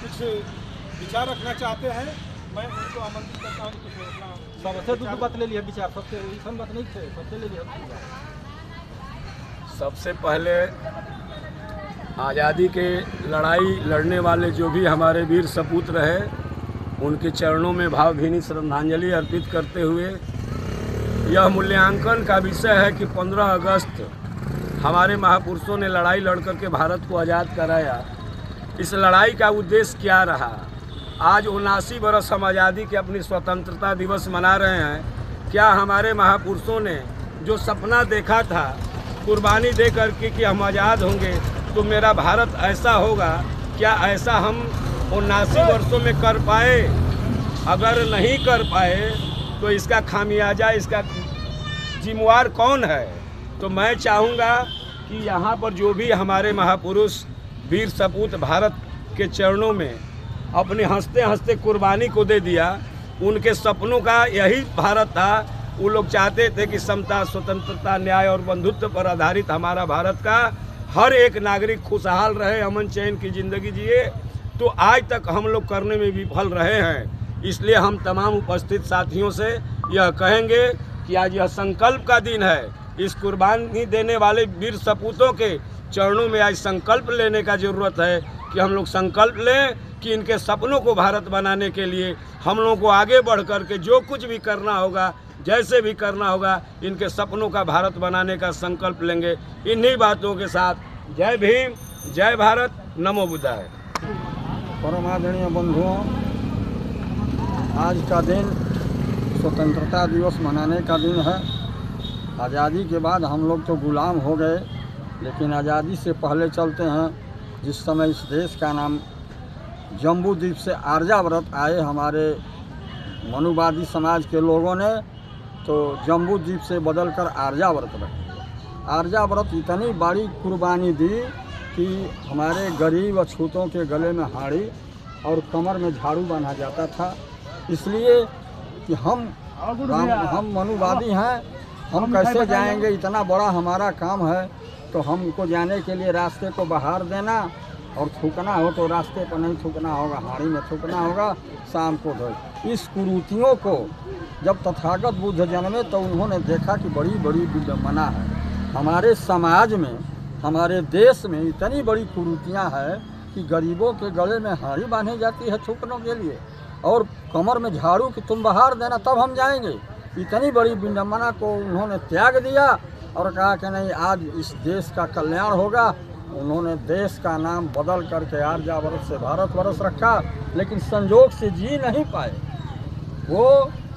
कुछ विचार रखना चाहते हैं, मैं उनको आमंत्रित करता हूँ। कुछ अपना सबसे दूर बात ले लिया विचार, सबसे ऐसा बात नहीं थे, सबसे ले लिया। सबसे पहले आज़ादी के लड़ाई लड़ने वाले जो भी हमारे वीर सपूत रहे, उनके चरणों में भावभीनी श्रद्धांजलि अर्पित करते हुए यह मूल्यांकन का विषय है कि 15 अगस्त हमारे महापुरुषों ने लड़ाई लड़ कर के भारत को आज़ाद कराया। इस लड़ाई का उद्देश्य क्या रहा? आज 79 बरस हम आज़ादी के अपनी स्वतंत्रता दिवस मना रहे हैं। क्या हमारे महापुरुषों ने जो सपना देखा था कुर्बानी दे करके कि हम आज़ाद होंगे तो मेरा भारत ऐसा होगा, क्या ऐसा हम 79 वर्षों में कर पाए? अगर नहीं कर पाए तो इसका खामियाजा, इसका जिम्मेवार कौन है? तो मैं चाहूँगा कि यहाँ पर जो भी हमारे महापुरुष वीर सपूत भारत के चरणों में अपने हंसते हंसते कुर्बानी को दे दिया, उनके सपनों का यही भारत था। वो लोग चाहते थे कि समता, स्वतंत्रता, न्याय और बंधुत्व पर आधारित हमारा भारत का हर एक नागरिक खुशहाल रहे, अमन चैन की ज़िंदगी जिए। तो आज तक हम लोग करने में विफल रहे हैं। इसलिए हम तमाम उपस्थित साथियों से यह कहेंगे कि आज यह संकल्प का दिन है। इस कुर्बानी देने वाले वीर सपूतों के चरणों में आज संकल्प लेने का ज़रूरत है कि हम लोग संकल्प लें कि इनके सपनों को भारत बनाने के लिए हम लोगों को आगे बढ़ कर के जो कुछ भी करना होगा, जैसे भी करना होगा, इनके सपनों का भारत बनाने का संकल्प लेंगे। इन्हीं बातों के साथ जय भीम, जय भारत, नमो बुद्धाय। परम आदरणीय बंधुओं, आज का दिन स्वतंत्रता दिवस मनाने का दिन है। आज़ादी के बाद हम लोग तो गुलाम हो गए, लेकिन आज़ादी से पहले चलते हैं। जिस समय इस देश का नाम जम्बू द्वीप से आर्यावर्त आए हमारे मनुवादी समाज के लोगों ने, तो जम्बू द्वीप से बदलकर आर्यावर्त रखे। आर्यावर्त इतनी बड़ी कुर्बानी दी कि हमारे गरीब अछूतों के गले में हाड़ी और कमर में झाड़ू बांधा जाता था। इसलिए कि हम मनुवादी हैं, हम कैसे जाएंगे, इतना बड़ा हमारा काम है। तो हमको जाने के लिए रास्ते को बहार देना, और थूकना हो तो रास्ते पर नहीं थूकना होगा, हाड़ी में थूकना होगा, शाम को धोए। इस कुरीतियों को जब तथागत बुद्ध जन्मे तो उन्होंने देखा कि बड़ी बड़ी विडंबना है हमारे समाज में, हमारे देश में इतनी बड़ी कुरीतियाँ हैं कि गरीबों के गले में हाड़ी बांधी जाती है थूकने के लिए, और कमर में झाड़ू कि तुम बहार देना तब हम जाएंगे। इतनी बड़ी विडंबना को उन्होंने त्याग दिया और कहा कि नहीं, आज इस देश का कल्याण होगा। उन्होंने देश का नाम बदल करके आर्यावर्त से भारतवर्ष रखा, लेकिन संजोग से जी नहीं पाए। वो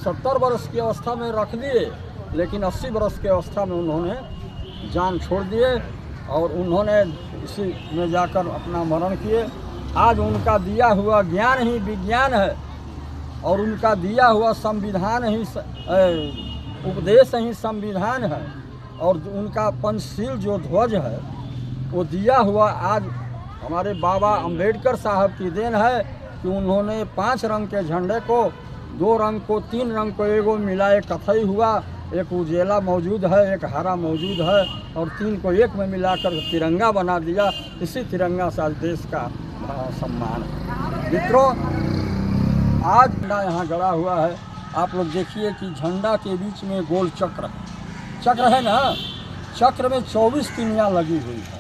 70 वर्ष की अवस्था में रख दिए, लेकिन 80 वर्ष की अवस्था में उन्होंने जान छोड़ दिए और उन्होंने इसी में जाकर अपना मरण किए। आज उनका दिया हुआ ज्ञान ही विज्ञान है, और उनका दिया हुआ संविधान ही उपदेश ही संविधान है, और उनका पंचशील जो ध्वज है वो दिया हुआ आज हमारे बाबा अंबेडकर साहब की देन है कि उन्होंने 5 रंग के झंडे को 2 रंग को 3 रंग को एगो मिलाए कथई हुआ, एक उजेला मौजूद है, एक हरा मौजूद है, और 3 को एक में मिलाकर तिरंगा बना दिया। इसी तिरंगा से आज देश का सम्मान है। मित्रों, आज झंडा यहाँ गड़ा हुआ है। आप लोग देखिए कि झंडा के बीच में गोल चक्र है ना, चक्र में 24 तिनियाँ लगी हुई है।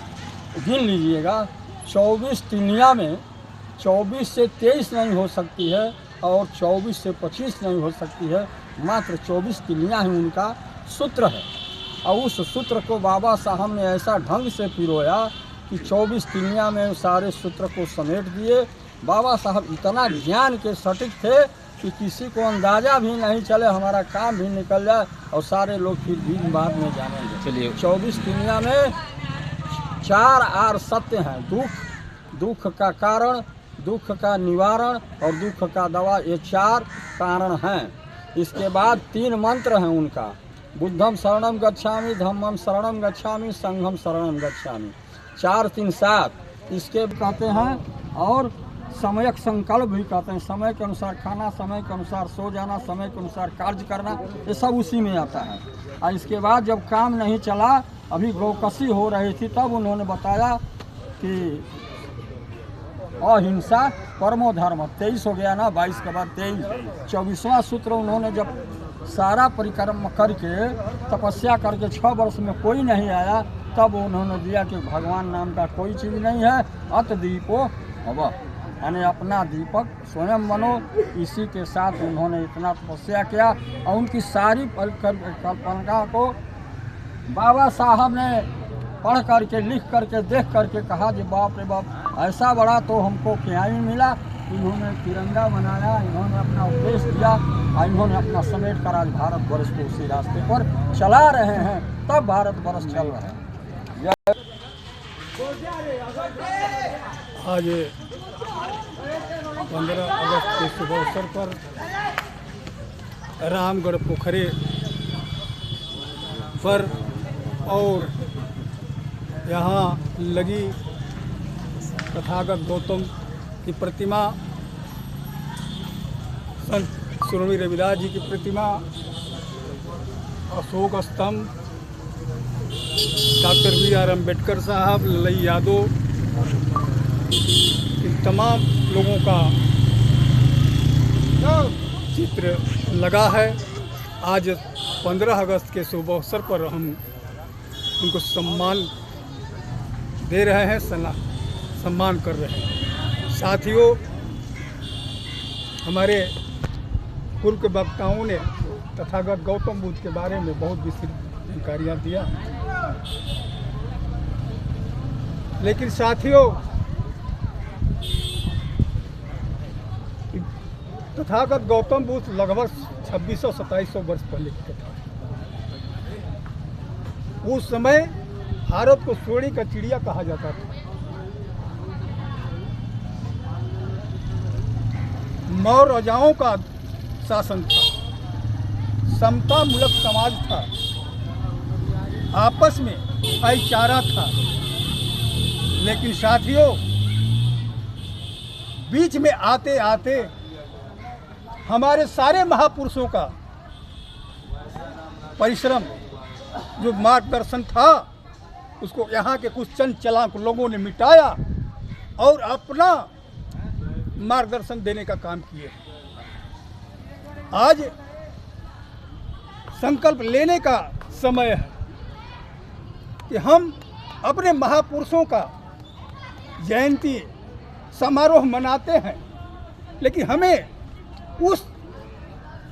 गिन लीजिएगा, 24 तिनियाँ में 24 से 23 नहीं हो सकती है, और 24 से 25 नहीं हो सकती है, मात्र 24 तिनियाँ ही उनका सूत्र है। और उस सूत्र को बाबा साहब ने ऐसा ढंग से पिरोया कि 24 तिनियाँ में सारे सूत्र को समेट दिए। बाबा साहब इतना ज्ञान के सटीक थे कि किसी को अंदाज़ा भी नहीं चले, हमारा काम भी निकल जाए और सारे लोग फिर भी बाद में जानेंगे। चलिए, 24 तिनियाँ में 4 आर सत्य हैं। दुख का कारण, दुख का निवारण और दुख का दवा, ये 4 कारण हैं। इसके बाद 3 मंत्र हैं उनका, बुद्धम शरणम गच्छामि, धम्मम शरणम गच्छामि, संघम शरणम गच्छामि। 4 3 7 इसके कहते हैं। और समयक संकल्प भी कहते हैं, समय के अनुसार खाना, समय के अनुसार सो जाना, समय के अनुसार कार्य करना, ये सब उसी में आता है। और इसके बाद जब काम नहीं चला, अभी गौकसी हो रही थी, तब उन्होंने बताया कि अहिंसा परमो धर्म। 23 हो गया ना, 22 के बाद 23, 24वां सूत्र उन्होंने जब सारा परिक्रम करके तपस्या करके 6 वर्ष में कोई नहीं आया, तब उन्होंने दिया कि भगवान नाम का कोई चीज़ नहीं है, अत दीपो अब, यानी अपना दीपक स्वयं बनो। इसी के साथ उन्होंने इतना तपस्या किया और उनकी सारी कल्पना को बाबा साहब ने पढ़ करके, लिख करके, देख करके कहा कि बाप रे बाप, ऐसा बड़ा तो हमको क्या ही मिला। इन्होंने तिरंगा बनाया, इन्होंने अपना उपदेश दिया और इन्होंने अपना समेट कर आज भारत वर्ष को उसी रास्ते पर चला रहे हैं, तब भारत वर्ष चल रहा है। आज 15 अगस्त के शुभ अवसर पर रामगढ़ पोखरे पर और यहाँ लगी तथागत गौतम की प्रतिमा, संत शिरोमणि रविदास जी की प्रतिमा, अशोक स्तंभ, डॉक्टर BR अम्बेडकर साहब, ललई यादव, इन तमाम लोगों का चित्र लगा है। आज 15 अगस्त के शुभ अवसर पर हम उनको सम्मान दे रहे हैं, सम्मान कर रहे हैं। साथियों, हमारे पूर्व के वक्ताओं ने तथागत गौतम बुद्ध के बारे में बहुत विस्तृत जानकारियाँ दिया, लेकिन साथियों, तथागत गौतम बुद्ध लगभग 2600-2700 वर्ष पहले की कथा है। उस समय भारत को सोने का चिड़िया कहा जाता था। मौर्य राजाओं का शासन था, समता मूलक समाज था, आपस में भाईचारा था। लेकिन साथियों, बीच में आते आते हमारे सारे महापुरुषों का परिश्रम, जो मार्गदर्शन था, उसको यहाँ के कुछ चंद चालाक लोगों ने मिटाया और अपना मार्गदर्शन देने का काम किए। आज संकल्प लेने का समय है कि हम अपने महापुरुषों का जयंती समारोह मनाते हैं, लेकिन हमें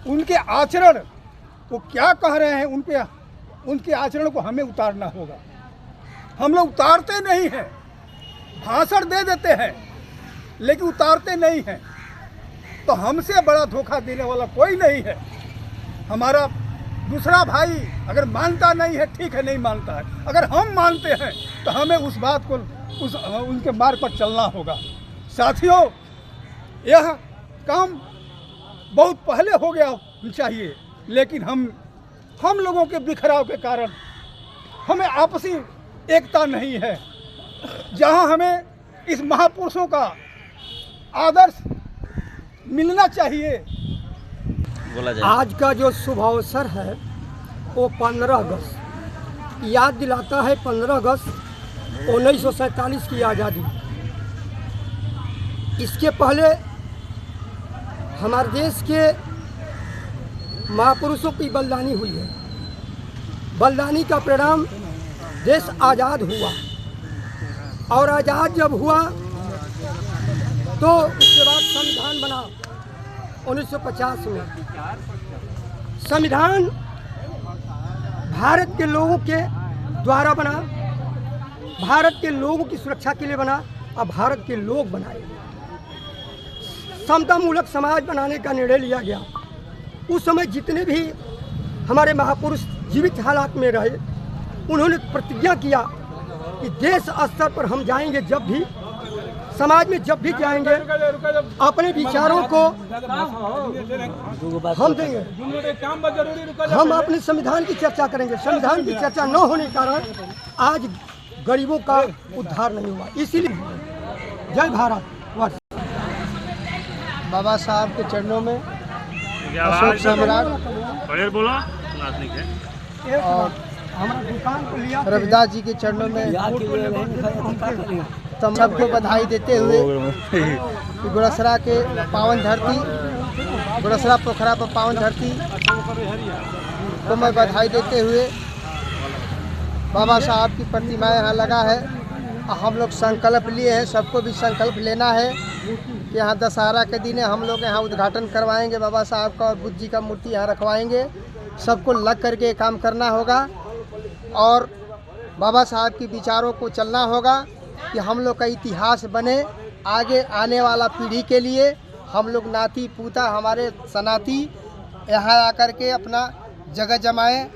उनके आचरण वो क्या कह रहे हैं, उनके आचरण को हमें उतारना होगा। हम लोग उतारते नहीं हैं, भाषण दे देते हैं, लेकिन उतारते नहीं हैं। तो हमसे बड़ा धोखा देने वाला कोई नहीं है। हमारा दूसरा भाई अगर मानता नहीं है, ठीक है, नहीं मानता है। अगर हम मानते हैं तो हमें उस बात को उनके मार्ग पर चलना होगा। साथियों, यह काम बहुत पहले हो गया चाहिए, लेकिन हम लोगों के बिखराव के कारण हमें आपसी एकता नहीं है। जहां हमें इस महापुरुषों का आदर्श मिलना चाहिए। आज का जो शुभ अवसर है वो 15 अगस्त याद दिलाता है। 15 अगस्त 1947 की आज़ादी। इसके पहले हमारे देश के महापुरुषों की बलिदानी हुई है। बलिदानी का परिणाम देश आज़ाद हुआ, और आज़ाद जब हुआ तो उसके बाद संविधान बना 1950 में। संविधान भारत के लोगों के द्वारा बना, भारत के लोगों की सुरक्षा के लिए बना और भारत के लोग बनाए। समता मूलक समाज बनाने का निर्णय लिया गया। उस समय जितने भी हमारे महापुरुष जीवित हालात में रहे, उन्होंने प्रतिज्ञा किया कि देश स्तर पर हम जाएंगे, जब भी समाज में जब भी जाएंगे, अपने विचारों को हम देंगे। हम अपने संविधान की चर्चा करेंगे। संविधान की चर्चा न होने के कारण आज गरीबों का उद्धार नहीं हुआ। इसीलिए जय भारत। बाबा साहब के चरणों में अशोक सम्राट और हमारा दुकान को लिया रविदास जी के चरणों में सबको बधाई देते हुए कि गुड़सरा के पावन धरती, गुड़सरा पोखरा पर पावन धरती को मैं बधाई देते हुए बाबा साहब की प्रतिमा यहाँ लगा है। हम लोग संकल्प लिए हैं, सबको भी संकल्प लेना है कि यहाँ दशहरा के दिन हम लोग यहाँ उद्घाटन करवाएंगे बाबा साहब का और बुद्ध जी का मूर्ति यहाँ रखवाएंगे। सबको लग करके काम करना होगा और बाबा साहब के विचारों को चलना होगा कि हम लोग का इतिहास बने आगे आने वाला पीढ़ी के लिए। हम लोग नाती पूता हमारे सनाती यहाँ आकर के अपना जगह जमाएं